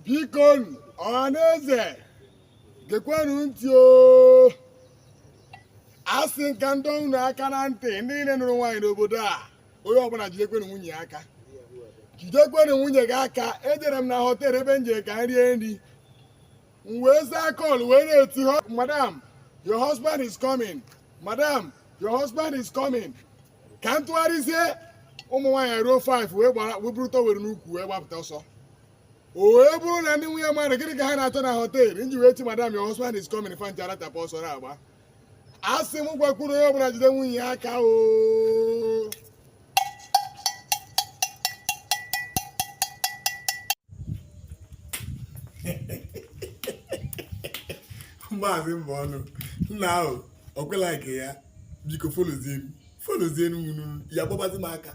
biko ọhaneze gekwenụ ntị o. Asị nka ndị unu aka na ntị ndị niile nụrụ nwaanyị n'obodo a, onye ọbụla jidekwenụ nwunye aka, jidekwenụ nwunye gị aka. Ejere m na họtel ebe m jere ka m rie nri, m wee zaa kọl wee na-eti, madam your husband is coming, madam your husband is coming. Ka m tụgharịzie ụmụ nwaanyị ruo 5 wee buru tọwere n'ukwu wee gbapụta ọsọ. O wee bụrụ na ndị nwunye mmadụ gịnị ka ha na-achọ na họtel nji wee ti madam your husband is coming fa ncha aratapụ ọsọ na-agba. Asị m gwakwuru onye ọbụla jide nwunye ya aka o. Maazị Mbọnụ nna ahụ ọkwela nke ya, biko folozienu ya gbabazi m aka.